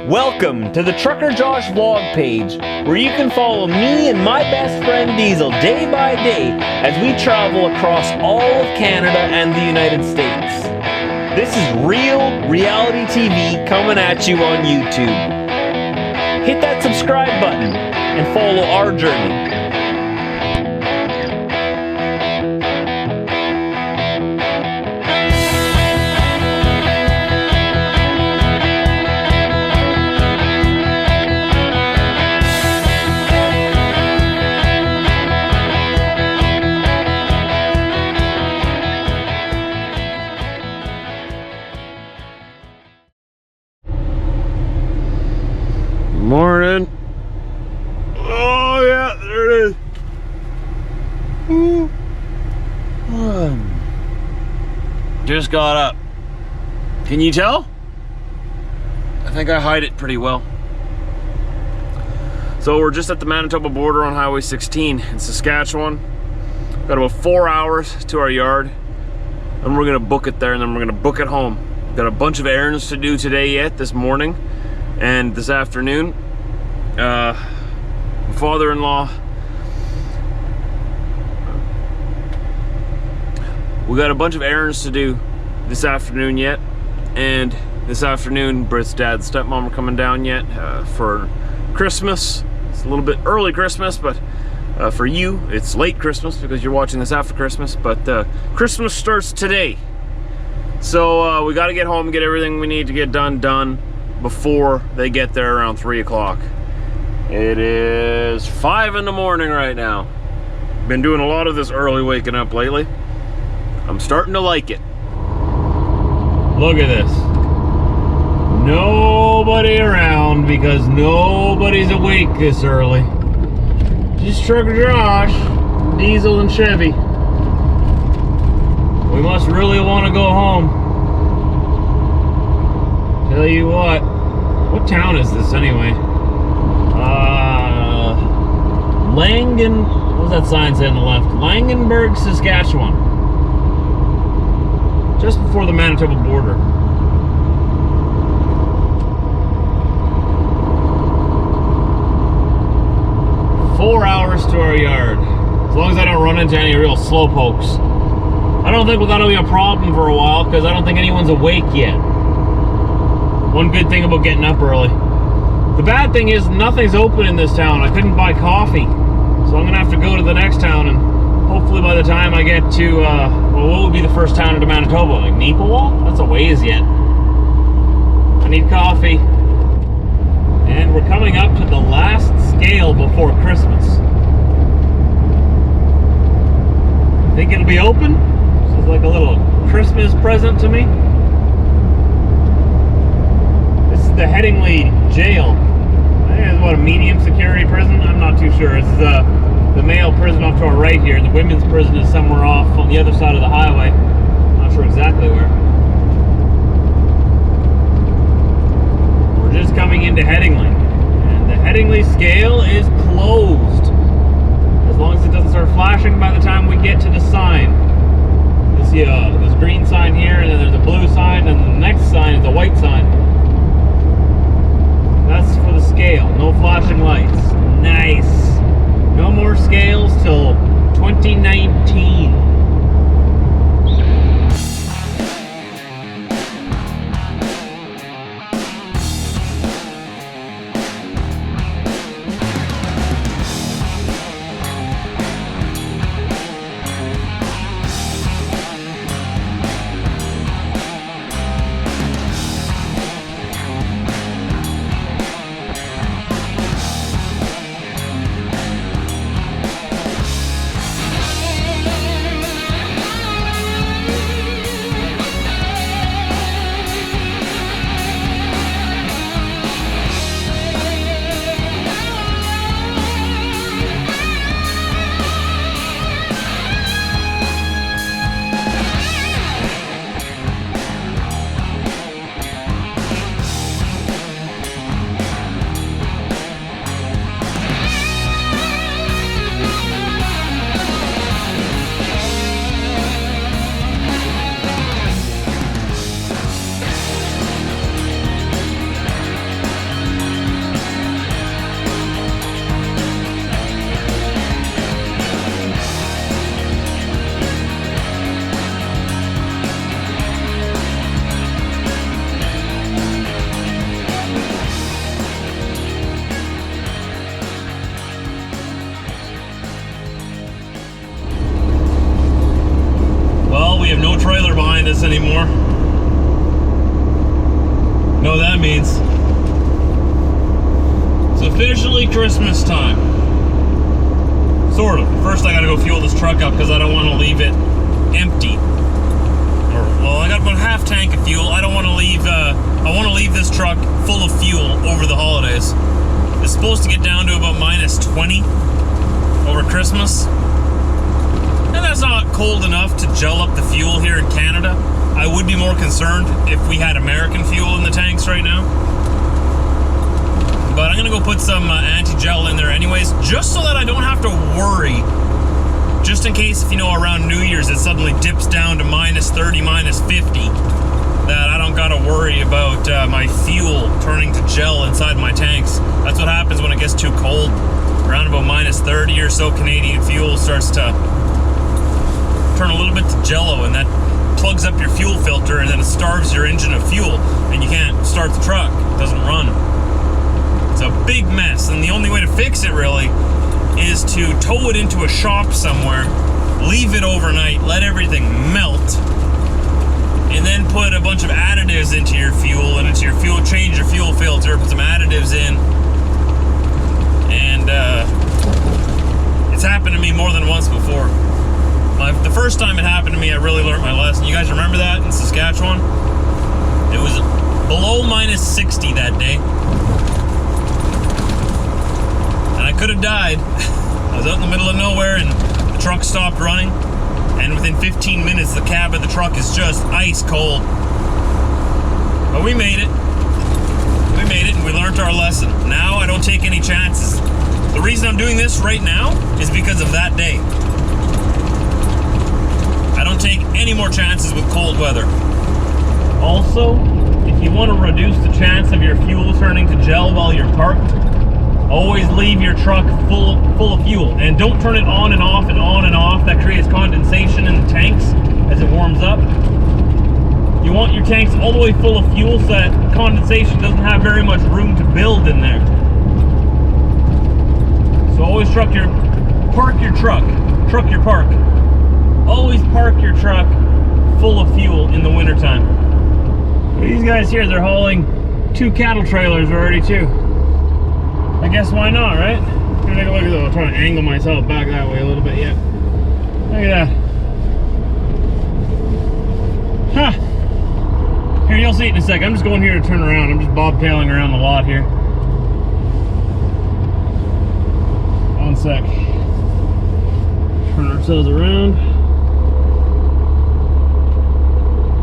Welcome to the Trucker Josh vlog page, where you can follow me and my best friend Diesel day by day as we travel across all of Canada and the United States. This is real reality TV coming at you on YouTube. Hit that subscribe button and follow our journey. Morning. Oh yeah, there it is. Ooh. Just got up. Can you tell? I think I hide it pretty well. So we're just at the Manitoba border on Highway 16 in Saskatchewan. Got about 4 hours to our yard, and we're gonna book it there, and then we're gonna book it home. Got a bunch of errands to do today yet, this morning and this afternoon. My father-in-law, we got a bunch of errands to do this afternoon yet, and this afternoon Brit's dad's stepmom are coming down yet for Christmas. It's a little bit early Christmas, but for you it's late Christmas because you're watching this after Christmas, but Christmas starts today. So we got to get home and get everything we need to get done before they get there around 3 o'clock. It is 5 in the morning right now. Been doing a lot of this early waking up lately. I'm starting to like it. Look at this. Nobody around because nobody's awake this early. Just Trucker Josh, Diesel, and Chevy. We must really want to go home. Tell you what town is this anyway? Langen, what does that sign say on the left? Langenburg, Saskatchewan. Just before the Manitoba border. Four hours to our yard. As long as I don't run into any real slow pokes. I don't think that'll be a problem for a while because I don't think anyone's awake yet. One good thing about getting up early. The bad thing is nothing's open in this town. I couldn't buy coffee, so I'm gonna have to go to the next town, and hopefully by the time I get to well, what would be the first town into Manitoba? Like Neepawal? That's a ways yet. I need coffee, and we're coming up to the last scale before Christmas. Think it'll be open? This is like a little Christmas present to me. The Headingley jail. I think it's what, a medium security prison? I'm not too sure. It's the male prison off to our right here. The women's prison is somewhere off on the other side of the highway. Not sure exactly where. We're just coming into Headingley, and the Headingley scale is closed. As long as it doesn't start flashing by the time we get to the sign. You see this green sign here, and then there's a blue sign, and the next sign is a white sign. That's for the scale. No flashing lights. Nice. No more scales till 2019. Christmas anymore. Know what that means? It's officially Christmas time. Sort of. First I gotta go fuel this truck up because I don't want to leave it empty. Well, I got about half tank of fuel. I don't want to leave, I want to leave this truck full of fuel over the holidays. It's supposed to get down to about -20 over Christmas. And that's not cold enough to gel up the fuel here in Canada. I would be more concerned if we had American fuel in the tanks right now. But I'm gonna go put some anti-gel in there anyways, just so that I don't have to worry. Just in case, if you know, around New Year's it suddenly dips down to -30, -50, that I don't gotta worry about my fuel turning to gel inside my tanks. That's what happens when it gets too cold. Around about -30 or so, Canadian fuel starts to turn a little bit to jello, and that plugs up your fuel filter, and then it starves your engine of fuel, and you can't start the truck. It doesn't run. It's a big mess, and the only way to fix it really is to tow it into a shop somewhere, leave it overnight, let everything melt, and then put a bunch of additives into your fuel, and into your fuel, change your fuel filter, put some additives in, and it's happened to me more than once before. The first time it happened to me, I really learned my lesson. You guys remember that in Saskatchewan? It was below -60 that day. And I could have died. I was out in the middle of nowhere and the truck stopped running. And within 15 minutes, the cab of the truck is just ice cold. But we made it. We made it and we learned our lesson. Now I don't take any chances. The reason I'm doing this right now is because of that day. I don't take any more chances with cold weather. Also, if you want to reduce the chance of your fuel turning to gel while you're parked, always leave your truck full of fuel. And don't turn it on and off and on and off. That creates condensation in the tanks as it warms up. You want your tanks all the way full of fuel so that condensation doesn't have very much room to build in there. So always park your truck. Always park your truck full of fuel in the wintertime. These guys here, they're hauling 2 cattle trailers already too. I guess why not, right? Here, take a look at that. I'll try to angle myself back that way a little bit, yeah. Look at that. Huh. Here, you'll see it in a sec. I'm just going here to turn around. I'm just bobtailing around the lot here. One sec. Turn ourselves around.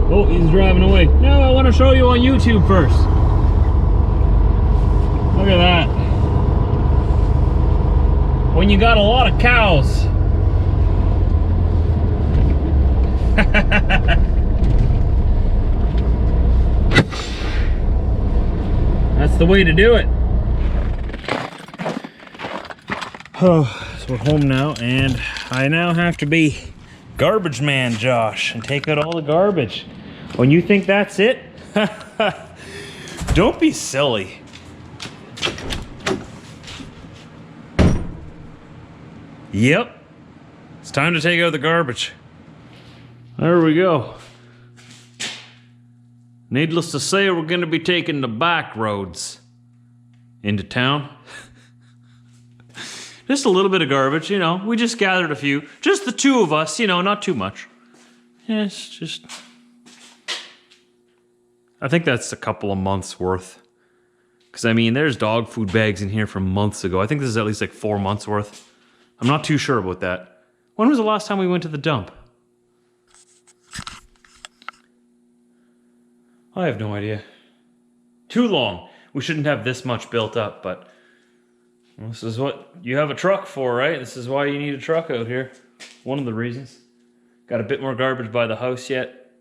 Oh, he's driving away. No, I want to show you on YouTube first. Look at that. When you got a lot of cows. That's the way to do it. Oh, so we're home now, and I now have to be garbage man Josh and take out all the garbage. When you think that's it, don't be silly. Yep, it's time to take out the garbage. There we go. Needless to say, we're gonna be taking the back roads into town. Just a little bit of garbage, you know. We just gathered a few. Just the 2 of us, you know, not too much. Yeah, it's just... I think that's a couple of months worth. Because, I mean, there's dog food bags in here from months ago. I think this is at least like 4 months worth. I'm not too sure about that. When was the last time we went to the dump? I have no idea. Too long. We shouldn't have this much built up, but... Well, this is what you have a truck for, right? This is why you need a truck out here. One of the reasons. Got a bit more garbage by the house yet,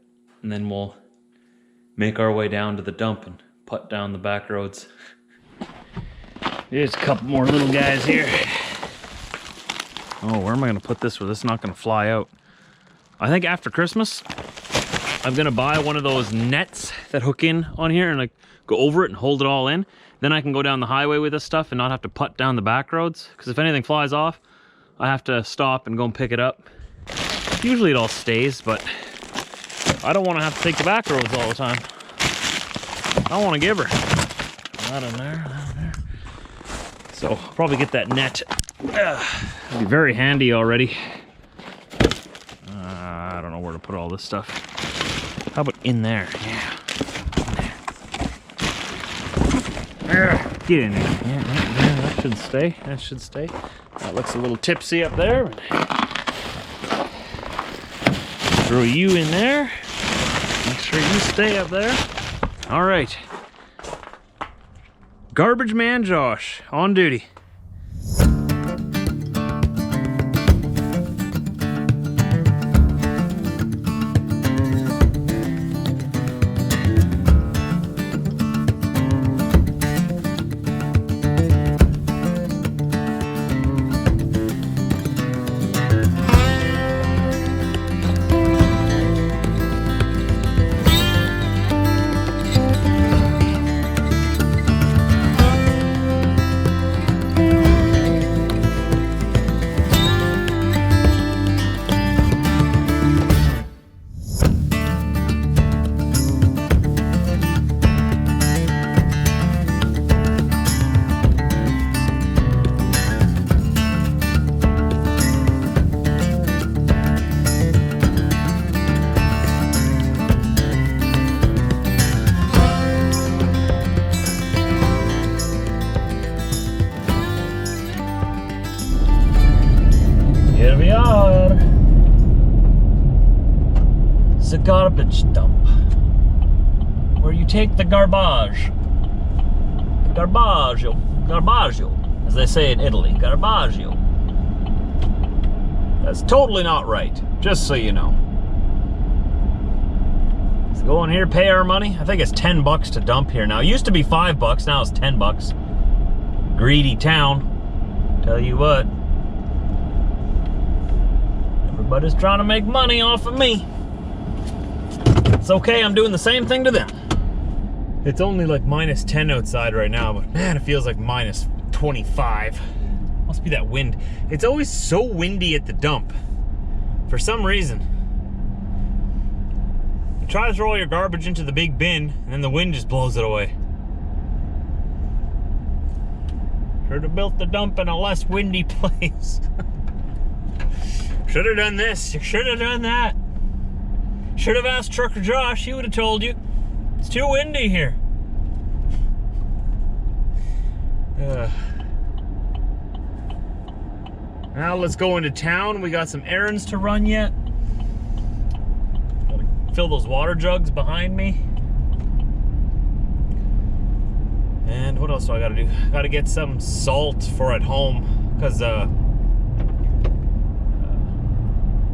and then we'll make our way down to the dump and put down the back roads. There's a couple more little guys here. Oh, where am I going to put this where this is not going to fly out? I think after Christmas, I'm going to buy one of those nets that hook in on here and like go over it and hold it all in. Then I can go down the highway with this stuff and not have to put down the back roads. Because if anything flies off, I have to stop and go and pick it up. Usually it all stays, but I don't want to have to take the back roads all the time. I want to give her. That in there, that in there. So I'll probably get that net. It'll be very handy already. I don't know where to put all this stuff. How about in there? Yeah. Get in there. Yeah, that should stay. That should stay. That looks a little tipsy up there. Throw you in there. Make sure you stay up there. All right. Garbage Man Josh on duty. Here we are. The garbage dump. Where you take the garbage. Garbaggio. Garbaggio. As they say in Italy. Garbaggio. That's totally not right. Just so you know. Let's go in here, pay our money. I think it's 10 bucks to dump here now. It used to be 5 bucks, now it's 10 bucks. Greedy town. Tell you what. Everybody's trying to make money off of me. It's okay, I'm doing the same thing to them. It's only like minus 10 outside right now, but man, it feels like minus 25. Must be that wind. It's always so windy at the dump. For some reason. You try to throw all your garbage into the big bin, and then the wind just blows it away. Should have built the dump in a less windy place. Should have done this. You should have done that. Should have asked Trucker Josh. He would have told you. It's too windy here. Now let's go into town. We got some errands to run yet. Gotta fill those water jugs behind me. And what else do I gotta do? Gotta get some salt for at home, because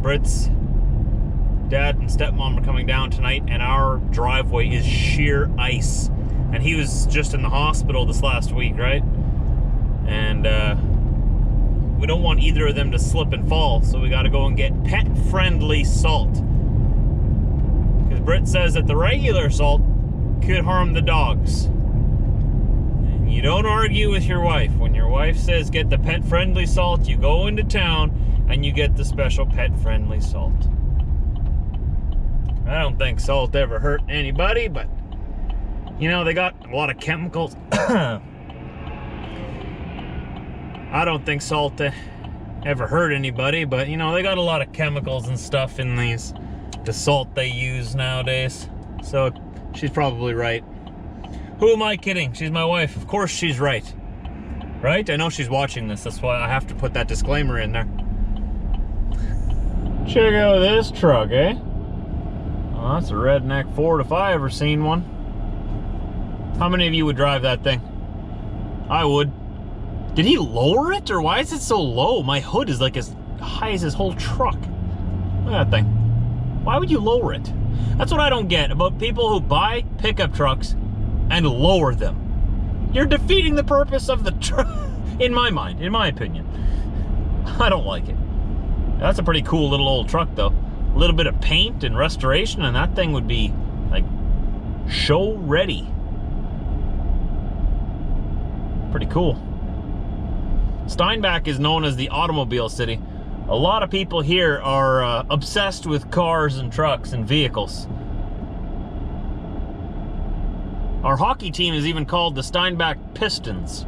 Brit's dad and stepmom are coming down tonight, and our driveway is sheer ice. And he was just in the hospital this last week, right? And we don't want either of them to slip and fall, so we gotta go and get pet-friendly salt. Because Brit says that the regular salt could harm the dogs. And you don't argue with your wife. When your wife says get the pet-friendly salt, you go into town and you get the special pet-friendly salt. I don't think salt ever hurt anybody, but you know, they got a lot of chemicals. I don't think salt ever hurt anybody, but you know, they got a lot of chemicals and stuff in the salt they use nowadays. So she's probably right. Who am I kidding? She's my wife. Of course she's right. Right? I know she's watching this. That's why I have to put that disclaimer in there. Check out this truck, eh? Oh, that's a Redneck Ford if I ever seen one. How many of you would drive that thing? I would. Did he lower it, or why is it so low? My hood is like as high as his whole truck. Look at that thing. Why would you lower it? That's what I don't get about people who buy pickup trucks and lower them. You're defeating the purpose of the truck, in my mind, in my opinion. I don't like it. That's a pretty cool little old truck, though. A little bit of paint and restoration, and that thing would be, like, show ready. Pretty cool. Steinbach is known as the automobile city. A lot of people here are obsessed with cars and trucks and vehicles. Our hockey team is even called the Steinbach Pistons.